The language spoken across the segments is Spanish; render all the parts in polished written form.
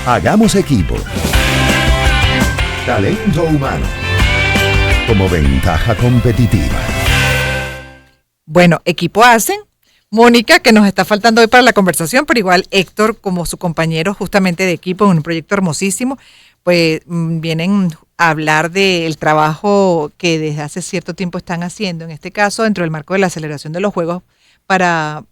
Hagamos equipo. Talento humano como ventaja competitiva. Bueno, equipo hacen. Mónica, que nos está faltando hoy para la conversación, pero igual Héctor, como su compañero justamente de equipo en un proyecto hermosísimo, pues vienen a hablar del trabajo que desde hace cierto tiempo están haciendo, en este caso dentro del marco de la celebración de los Juegos para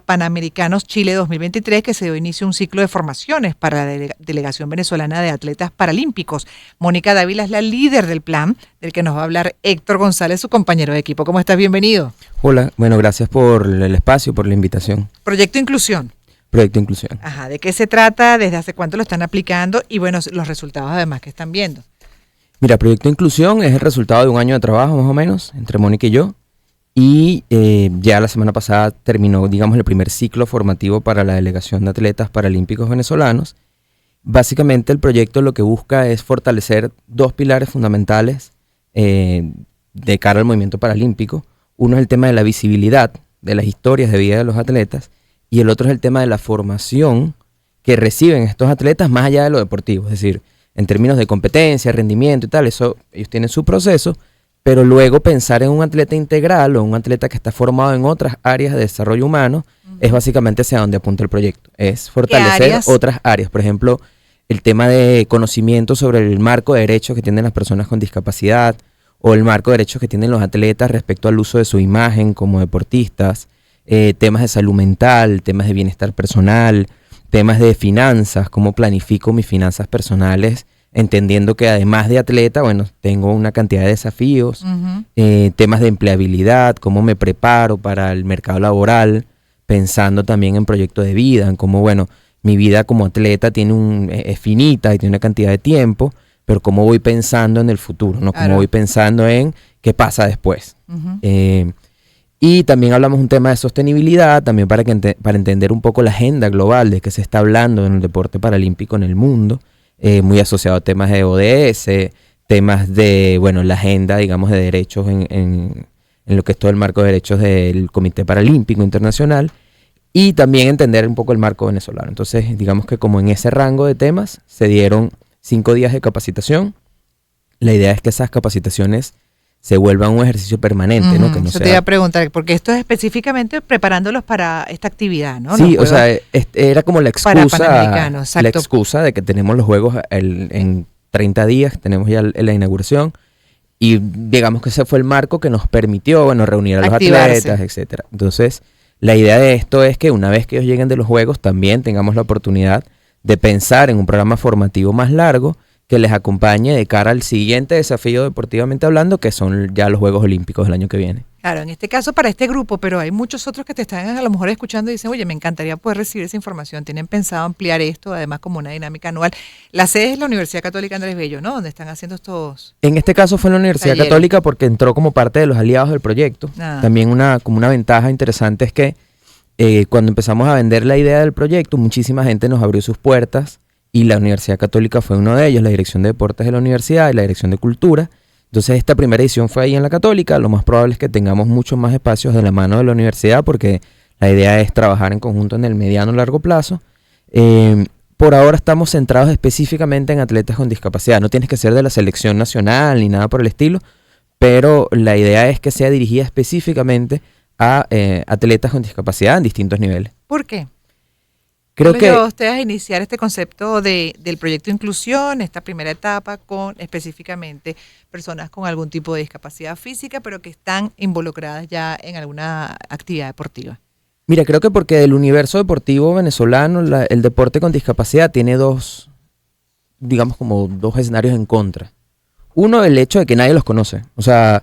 Panamericanos Chile 2023, que se dio inicio a un ciclo de formaciones para la delegación venezolana de atletas paralímpicos. Mónica Dávila es la líder del plan, del que nos va a hablar Héctor González, su compañero de equipo. ¿Cómo estás? Bienvenido. Hola, bueno, gracias por el espacio, por la invitación. Proyecto Inclusión. Proyecto Inclusión. Ajá, ¿de qué se trata? ¿Desde hace cuánto lo están aplicando? Y bueno, los resultados además que están viendo. Mira, Proyecto Inclusión es el resultado de un año de trabajo más o menos, entre Mónica y yo. Y ya la semana pasada terminó, digamos, el primer ciclo formativo para la delegación de atletas paralímpicos venezolanos. Básicamente el proyecto lo que busca es fortalecer dos pilares fundamentales de cara al movimiento paralímpico. Uno es el tema de la visibilidad de las historias de vida de los atletas y el otro es el tema de la formación que reciben estos atletas más allá de lo deportivo. Es decir, en términos de competencia, rendimiento y tal, eso ellos tienen su proceso. Pero luego pensar en un atleta integral o un atleta que está formado en otras áreas de desarrollo humano es básicamente hacia donde apunta el proyecto. Es fortalecer otras áreas. Por ejemplo, el tema de conocimiento sobre el marco de derechos que tienen las personas con discapacidad o el marco de derechos que tienen los atletas respecto al uso de su imagen como deportistas, temas de salud mental, temas de bienestar personal, temas de finanzas, cómo planifico mis finanzas personales, entendiendo que además de atleta, bueno, tengo una cantidad de desafíos, temas de empleabilidad, cómo me preparo para el mercado laboral, pensando también en proyectos de vida, en cómo, bueno, mi vida como atleta es finita y tiene una cantidad de tiempo, pero cómo voy pensando en el futuro, ¿no? Cómo voy pensando en qué pasa después. Y también hablamos un tema de sostenibilidad, también para entender un poco la agenda global de qué se está hablando en el deporte paralímpico en el mundo. Muy asociado a temas de ODS, temas de, bueno, la agenda, digamos, de derechos en lo que es todo el marco de derechos del Comité Paralímpico Internacional y también entender un poco el marco venezolano. Entonces, digamos que como en ese rango de temas se dieron 5 días de capacitación. La idea es que esas capacitaciones se vuelvan un ejercicio permanente, ¿no? Que no Eso sea... te iba a preguntar, porque esto es específicamente preparándolos para esta actividad, ¿no? Sí, o sea, era como la excusa de que tenemos los juegos en 30 días, tenemos ya la inauguración, y digamos que ese fue el marco que nos permitió, bueno, reunir a los atletas, etcétera. Entonces, la idea de esto es que una vez que ellos lleguen de los juegos, también tengamos la oportunidad de pensar en un programa formativo más largo, que les acompañe de cara al siguiente desafío deportivamente hablando, que son ya los Juegos Olímpicos del año que viene. Claro, en este caso para este grupo, pero hay muchos otros que te están a lo mejor escuchando y dicen, oye, me encantaría poder recibir esa información. ¿Tienen pensado ampliar esto, además como una dinámica anual? La sede es la Universidad Católica Andrés Bello, ¿no? Donde están haciendo estos... En este caso fue en la Universidad Católica porque entró como parte de los aliados del proyecto. También como una ventaja interesante es que cuando empezamos a vender la idea del proyecto, muchísima gente nos abrió sus puertas. Y la Universidad Católica fue uno de ellos, la Dirección de Deportes de la Universidad y la Dirección de Cultura. Entonces esta primera edición fue ahí en la Católica. Lo más probable es que tengamos muchos más espacios de la mano de la universidad porque la idea es trabajar en conjunto en el mediano y largo plazo. Por ahora estamos centrados específicamente en atletas con discapacidad. No tienes que ser de la selección nacional ni nada por el estilo, pero la idea es que sea dirigida específicamente a atletas con discapacidad en distintos niveles. ¿Por qué? Creo que ustedes a iniciar este concepto del proyecto Inclusión, esta primera etapa con específicamente personas con algún tipo de discapacidad física, pero que están involucradas ya en alguna actividad deportiva. Mira, creo que porque del universo deportivo venezolano, el deporte con discapacidad tiene dos escenarios en contra. Uno, el hecho de que nadie los conoce. O sea,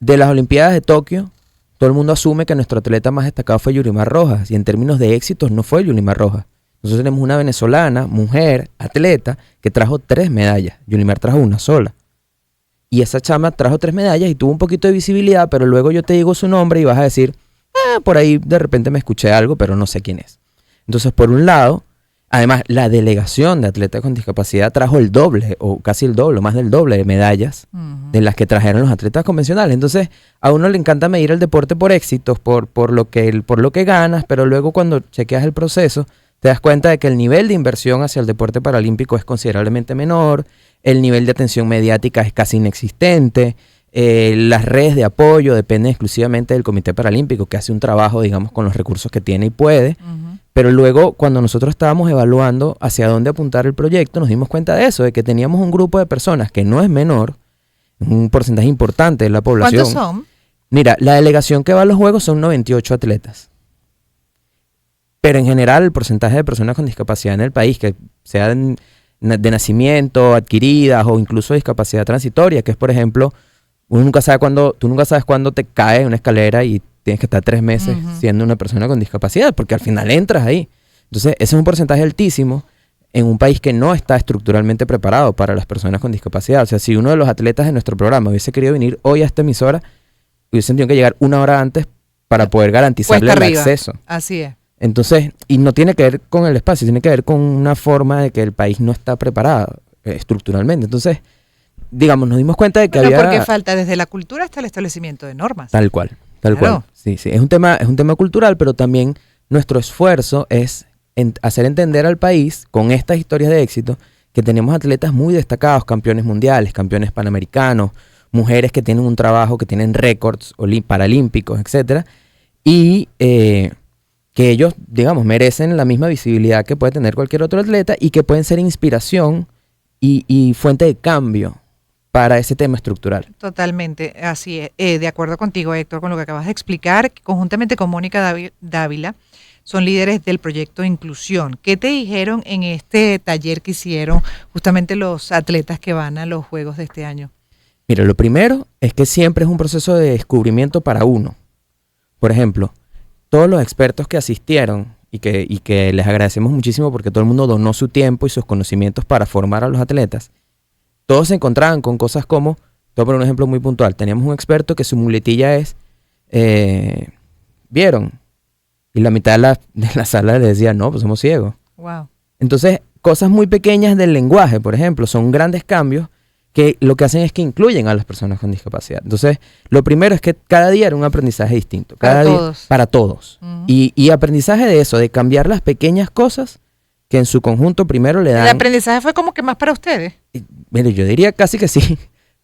de las Olimpiadas de Tokio, todo el mundo asume que nuestro atleta más destacado fue Yulimar Rojas, y en términos de éxitos no fue Yulimar Rojas. Nosotros tenemos una venezolana, mujer, atleta, que trajo 3 medallas. Yulimar trajo una sola. Y esa chama trajo 3 medallas y tuvo un poquito de visibilidad, pero luego yo te digo su nombre y vas a decir, por ahí de repente me escuché algo, pero no sé quién es. Entonces, por un lado, además, la delegación de atletas con discapacidad trajo el doble, o casi el doble, más del doble de medallas de las que trajeron los atletas convencionales. Entonces, a uno le encanta medir el deporte por éxitos, por lo que ganas, pero luego cuando chequeas el proceso, te das cuenta de que el nivel de inversión hacia el deporte paralímpico es considerablemente menor, el nivel de atención mediática es casi inexistente, las redes de apoyo dependen exclusivamente del Comité Paralímpico, que hace un trabajo, digamos, con los recursos que tiene y puede. Pero luego, cuando nosotros estábamos evaluando hacia dónde apuntar el proyecto, nos dimos cuenta de eso, de que teníamos un grupo de personas que no es menor, un porcentaje importante de la población. ¿Cuántos son? Mira, la delegación que va a los Juegos son 98 atletas. Pero en general, el porcentaje de personas con discapacidad en el país, que sean de nacimiento, adquiridas o incluso discapacidad transitoria, que es, por ejemplo, tú nunca sabes cuándo te caes en una escalera y tienes que estar 3 meses siendo una persona con discapacidad, porque al final entras ahí. Entonces, ese es un porcentaje altísimo en un país que no está estructuralmente preparado para las personas con discapacidad. O sea, si uno de los atletas de nuestro programa hubiese querido venir hoy a esta emisora, hubiese tenido que llegar 1 hora antes para poder garantizarle el acceso. Así es. Entonces, y no tiene que ver con el espacio, tiene que ver con una forma de que el país no está preparado estructuralmente. Entonces, digamos, nos dimos cuenta de que había... porque falta desde la cultura hasta el establecimiento de normas. Tal cual. Sí, sí. Es un tema cultural, pero también nuestro esfuerzo es hacer entender al país, con estas historias de éxito, que tenemos atletas muy destacados, campeones mundiales, campeones panamericanos, mujeres que tienen un trabajo, que tienen récords paralímpicos, etcétera, y que ellos, digamos, merecen la misma visibilidad que puede tener cualquier otro atleta y que pueden ser inspiración y fuente de cambio para ese tema estructural. Totalmente, así es. De acuerdo contigo, Héctor, con lo que acabas de explicar, conjuntamente con Mónica Dávila, son líderes del proyecto Inclusión. ¿Qué te dijeron en este taller que hicieron justamente los atletas que van a los Juegos de este año? Mira, lo primero es que siempre es un proceso de descubrimiento para uno. Por ejemplo, todos los expertos que asistieron y que les agradecemos muchísimo porque todo el mundo donó su tiempo y sus conocimientos para formar a los atletas, todos se encontraban con cosas como, te voy a poner un ejemplo muy puntual, teníamos un experto que su muletilla es, ¿vieron? Y la mitad de la sala le decía, no, pues somos ciegos. Wow. Entonces, cosas muy pequeñas del lenguaje, por ejemplo, son grandes cambios que lo que hacen es que incluyen a las personas con discapacidad. Entonces, lo primero es que cada día era un aprendizaje distinto. Para todos. Uh-huh. Y aprendizaje de eso, de cambiar las pequeñas cosas que en su conjunto primero le dan... ¿El aprendizaje fue como que más para ustedes? Bueno, yo diría casi que sí.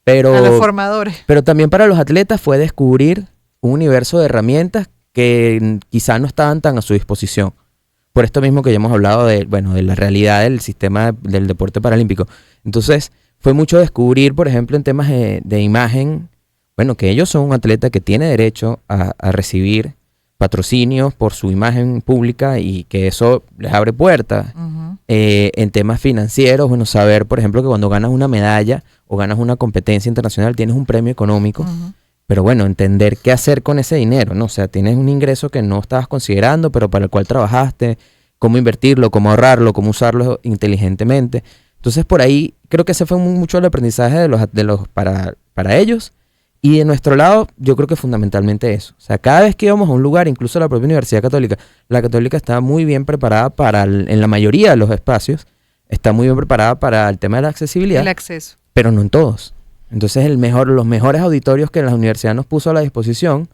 Pero, a los formadores. Pero también para los atletas fue descubrir un universo de herramientas que quizá no estaban tan a su disposición. Por esto mismo que ya hemos hablado de la realidad del sistema del deporte paralímpico. Entonces, fue mucho descubrir, por ejemplo, en temas de imagen, que ellos son un atleta que tiene derecho a recibir patrocinios por su imagen pública y que eso les abre puertas. Uh-huh. En temas financieros, saber, por ejemplo, que cuando ganas una medalla o ganas una competencia internacional tienes un premio económico. Uh-huh. Pero entender qué hacer con ese dinero, ¿no? O sea, tienes un ingreso que no estabas considerando, pero para el cual trabajaste, cómo invertirlo, cómo ahorrarlo, cómo usarlo inteligentemente. Entonces, por ahí creo que ese fue mucho el aprendizaje para ellos. Y de nuestro lado, yo creo que fundamentalmente eso. O sea, cada vez que íbamos a un lugar, incluso la propia Universidad Católica, la Católica estaba muy bien preparada en la mayoría de los espacios, está muy bien preparada para el tema de la accesibilidad. El acceso. Pero no en todos. Entonces, los mejores auditorios que la universidad nos puso a la disposición,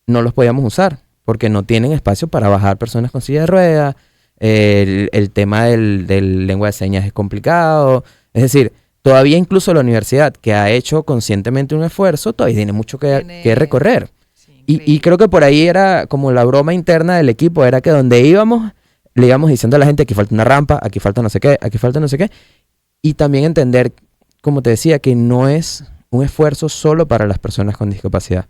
no los podíamos usar, porque no tienen espacio para bajar personas con silla de ruedas. El tema del lengua de señas es complicado. Es decir, todavía incluso la universidad, que ha hecho conscientemente un esfuerzo, todavía tiene mucho que recorrer. Sí, y creo que por ahí era como la broma interna del equipo, era que donde íbamos, le íbamos diciendo a la gente, aquí falta una rampa, aquí falta no sé qué, aquí falta no sé qué. Y también entender, como te decía, que no es un esfuerzo solo para las personas con discapacidad.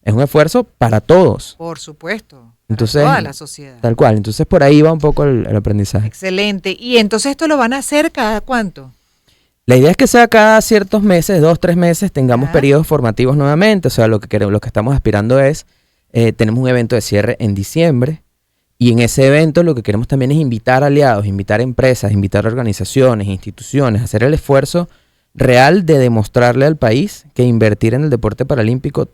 Es un esfuerzo para todos. Por supuesto. Entonces, toda la sociedad. Tal cual. Entonces, por ahí va un poco el aprendizaje. Excelente. ¿Y entonces esto lo van a hacer cada cuánto? La idea es que sea cada ciertos meses, 2-3 meses, tengamos periodos formativos nuevamente. O sea, lo que estamos aspirando es, tenemos un evento de cierre en diciembre. Y en ese evento lo que queremos también es invitar aliados, invitar empresas, invitar organizaciones, instituciones, hacer el esfuerzo real de demostrarle al país que invertir en el deporte paralímpico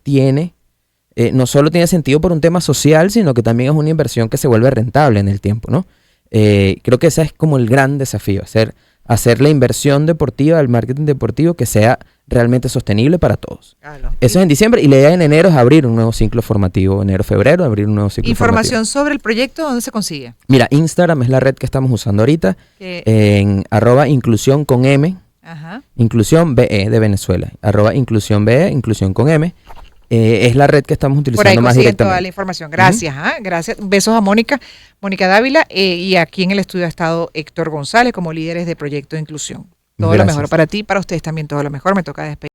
no solo tiene sentido por un tema social, sino que también es una inversión que se vuelve rentable en el tiempo, ¿no? Creo que ese es como el gran desafío, hacer hacer la inversión deportiva, el marketing deportivo que sea realmente sostenible para todos. Claro. Eso es en diciembre y la idea en enero es abrir un nuevo ciclo formativo, enero-febrero, abrir un nuevo ciclo Información formativo. sobre el proyecto, ¿dónde se consigue? Mira, Instagram es la red que estamos usando ahorita, Que- en @inclusión con M, Ajá. inclusión BE de Venezuela, @inclusión BE, inclusión con M, es la red que estamos Por ahí utilizando más consiguen toda la directamente. información. Gracias, gracias. Besos a Mónica Dávila, y aquí en el estudio ha estado Héctor González como líderes de Proyecto de Inclusión. Todo lo Gracias. mejor para ti, para ustedes también todo lo mejor. Me toca despedir.